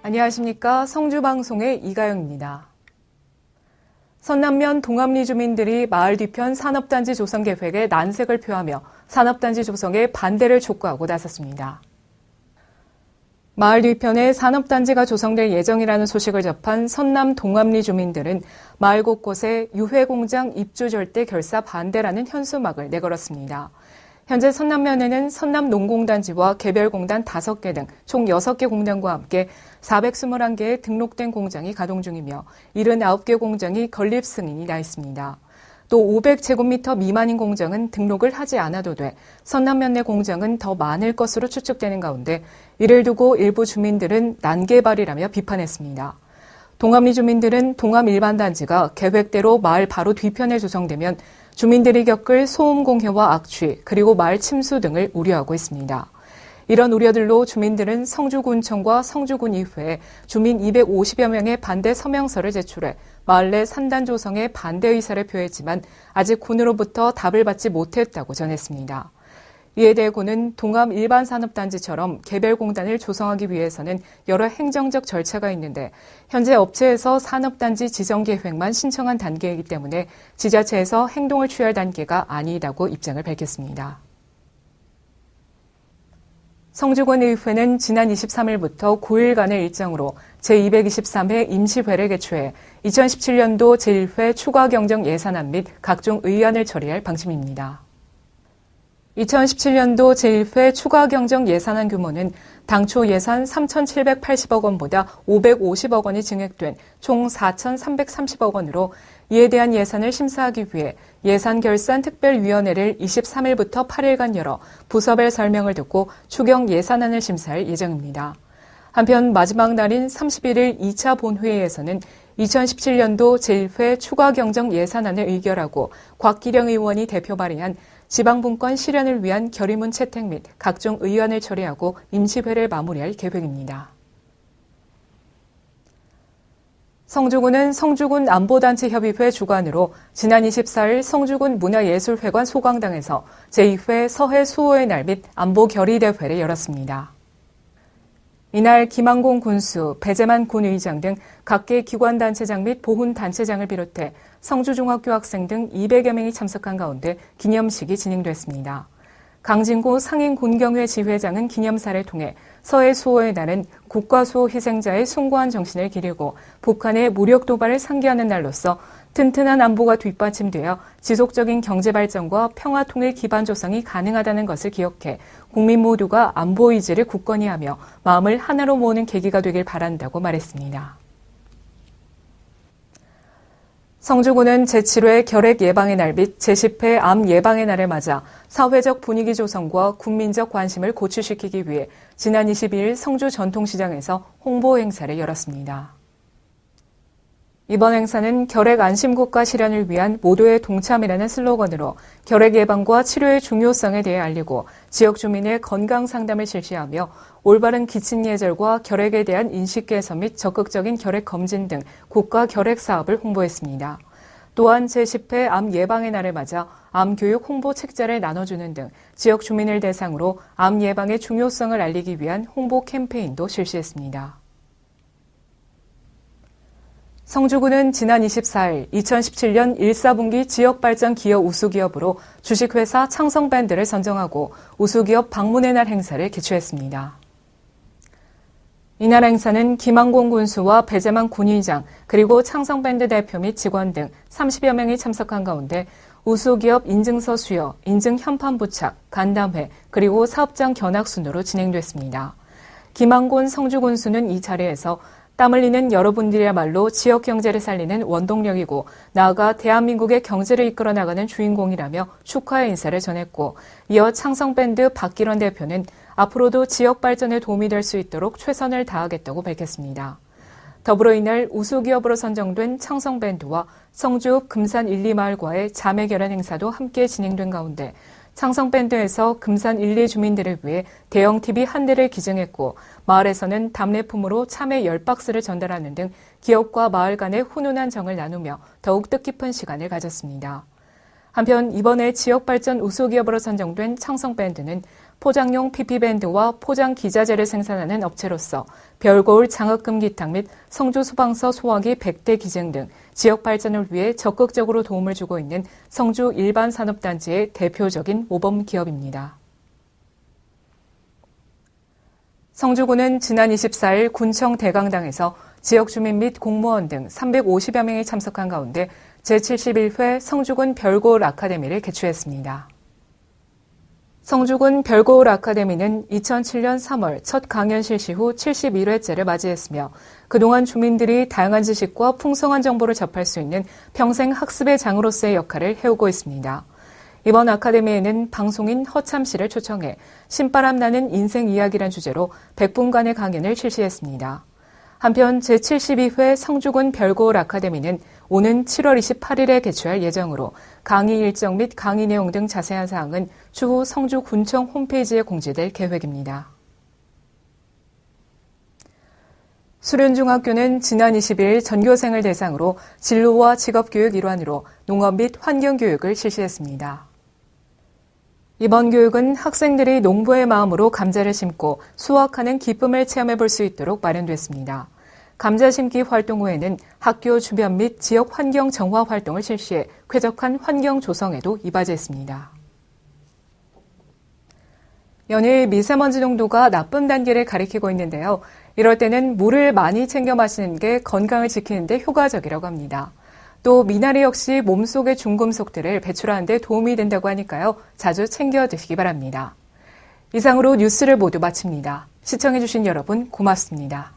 안녕하십니까. 성주방송의 이가영입니다. 선남면 동암리 주민들이 마을 뒤편 산업단지 조성 계획에 난색을 표하며 산업단지 조성에 반대를 촉구하고 나섰습니다. 마을 뒤편에 산업단지가 조성될 예정이라는 소식을 접한 선남 동암리 주민들은 마을 곳곳에 유해공장 입주 절대 결사 반대라는 현수막을 내걸었습니다. 현재 선남면에는 선남농공단지와 개별공단 5개 등 총 6개 공단과 함께 421개의 등록된 공장이 가동 중이며 79개 공장이 건립 승인이 나 있습니다. 또 500제곱미터 미만인 공장은 등록을 하지 않아도 돼 선남면 내 공장은 더 많을 것으로 추측되는 가운데 이를 두고 일부 주민들은 난개발이라며 비판했습니다. 동암리 주민들은 동암 일반단지가 계획대로 마을 바로 뒤편에 조성되면 주민들이 겪을 소음 공해와 악취 그리고 마을 침수 등을 우려하고 있습니다. 이런 우려들로 주민들은 성주군청과 성주군의회에 주민 250여 명의 반대 서명서를 제출해 마을 내 산단 조성에 반대 의사를 표했지만 아직 군으로부터 답을 받지 못했다고 전했습니다. 이에 대해 군은 동암 일반산업단지처럼 개별공단을 조성하기 위해서는 여러 행정적 절차가 있는데 현재 업체에서 산업단지 지정 계획만 신청한 단계이기 때문에 지자체에서 행동을 취할 단계가 아니다고 입장을 밝혔습니다. 성주군의회는 지난 23일부터 9일간의 일정으로 제223회 임시회를 개최해 2017년도 제1회 추가경정 예산안 및 각종 의안을 처리할 방침입니다. 2017년도 제1회 추가경정 예산안 규모는 당초 예산 3,780억 원보다 550억 원이 증액된 총 4,330억 원으로 이에 대한 예산을 심사하기 위해 예산결산특별위원회를 23일부터 8일간 열어 부서별 설명을 듣고 추경 예산안을 심사할 예정입니다. 한편 마지막 날인 31일 2차 본회의에서는 2017년도 제1회 추가경정 예산안을 의결하고 곽기령 의원이 대표 발의한 지방분권 실현을 위한 결의문 채택 및 각종 의안을 처리하고 임시회를 마무리할 계획입니다. 성주군은 성주군 안보단체협의회 주관으로 지난 24일 성주군 문화예술회관 소광당에서 제2회 서해 수호의 날 및 안보 결의대회를 열었습니다. 이날 김항공 군수, 배재만 군의장 등 각계 기관단체장 및 보훈단체장을 비롯해 성주중학교 학생 등 200여 명이 참석한 가운데 기념식이 진행됐습니다. 강진구 상인군경회 지회장은 기념사를 통해 서해 수호의 날은 국가수호 희생자의 숭고한 정신을 기리고 북한의 무력 도발을 상기하는 날로서 튼튼한 안보가 뒷받침되어 지속적인 경제발전과 평화통일 기반 조성이 가능하다는 것을 기억해 국민 모두가 안보 의지를 굳건히 하며 마음을 하나로 모으는 계기가 되길 바란다고 말했습니다. 성주군은 제7회 결핵 예방의 날 및 제10회 암 예방의 날을 맞아 사회적 분위기 조성과 국민적 관심을 고취시키기 위해 지난 22일 성주 전통시장에서 홍보 행사를 열었습니다. 이번 행사는 결핵 안심국가 실현을 위한 모두의 동참이라는 슬로건으로 결핵 예방과 치료의 중요성에 대해 알리고 지역 주민의 건강 상담을 실시하며 올바른 기침 예절과 결핵에 대한 인식 개선 및 적극적인 결핵 검진 등 국가 결핵 사업을 홍보했습니다. 또한 제10회 암 예방의 날을 맞아 암 교육 홍보 책자를 나눠주는 등 지역 주민을 대상으로 암 예방의 중요성을 알리기 위한 홍보 캠페인도 실시했습니다. 성주군은 지난 24일 2017년 1사분기 지역발전 기업 우수기업으로 주식회사 창성밴드를 선정하고 우수기업 방문의 날 행사를 개최했습니다. 이날 행사는 김항공 군수와 배재만 군의장 그리고 창성밴드 대표 및 직원 등 30여 명이 참석한 가운데 우수기업 인증서 수여, 인증 현판 부착, 간담회 그리고 사업장 견학 순으로 진행됐습니다. 김항곤 성주군수는 이 자리에서 땀 흘리는 여러분들이야말로 지역 경제를 살리는 원동력이고 나아가 대한민국의 경제를 이끌어 나가는 주인공이라며 축하의 인사를 전했고 이어 창성밴드 박기런 대표는 앞으로도 지역 발전에 도움이 될 수 있도록 최선을 다하겠다고 밝혔습니다. 더불어 이날 우수기업으로 선정된 창성밴드와 성주 금산 1, 2마을과의 자매 결연 행사도 함께 진행된 가운데 창성밴드에서 금산 1, 2 주민들을 위해 대형 TV 한 대를 기증했고 마을에서는 답례품으로 참외 10박스를 전달하는 등 기업과 마을 간의 훈훈한 정을 나누며 더욱 뜻깊은 시간을 가졌습니다. 한편 이번에 지역발전 우수기업으로 선정된 창성밴드는 포장용 PP밴드와 포장 기자재를 생산하는 업체로서 별거울 장학금 기탁 및 성주 소방서 소화기 100대 기증 등 지역 발전을 위해 적극적으로 도움을 주고 있는 성주 일반산업단지의 대표적인 모범 기업입니다. 성주군은 지난 24일 군청 대강당에서 지역 주민 및 공무원 등 350여 명이 참석한 가운데 제71회 성주군 별거울 아카데미를 개최했습니다. 성주군 별거울 아카데미는 2007년 3월 첫 강연 실시 후 71회째를 맞이했으며 그동안 주민들이 다양한 지식과 풍성한 정보를 접할 수 있는 평생 학습의 장으로서의 역할을 해오고 있습니다. 이번 아카데미에는 방송인 허참 씨를 초청해 신바람 나는 인생 이야기란 주제로 100분간의 강연을 실시했습니다. 한편 제72회 성주군 별거울 아카데미는 오는 7월 28일에 개최할 예정으로 강의 일정 및 강의 내용 등 자세한 사항은 추후 성주군청 홈페이지에 공지될 계획입니다. 수련중학교는 지난 20일 전교생을 대상으로 진로와 직업교육 일환으로 농업 및 환경교육을 실시했습니다. 이번 교육은 학생들이 농부의 마음으로 감자를 심고 수확하는 기쁨을 체험해 볼 수 있도록 마련됐습니다. 감자 심기 활동 후에는 학교 주변 및 지역 환경 정화 활동을 실시해 쾌적한 환경 조성에도 이바지했습니다. 연일 미세먼지 농도가 나쁨 단계를 가리키고 있는데요. 이럴 때는 물을 많이 챙겨 마시는 게 건강을 지키는 데 효과적이라고 합니다. 또 미나리 역시 몸속의 중금속들을 배출하는 데 도움이 된다고 하니까요. 자주 챙겨 드시기 바랍니다. 이상으로 뉴스를 모두 마칩니다. 시청해주신 여러분 고맙습니다.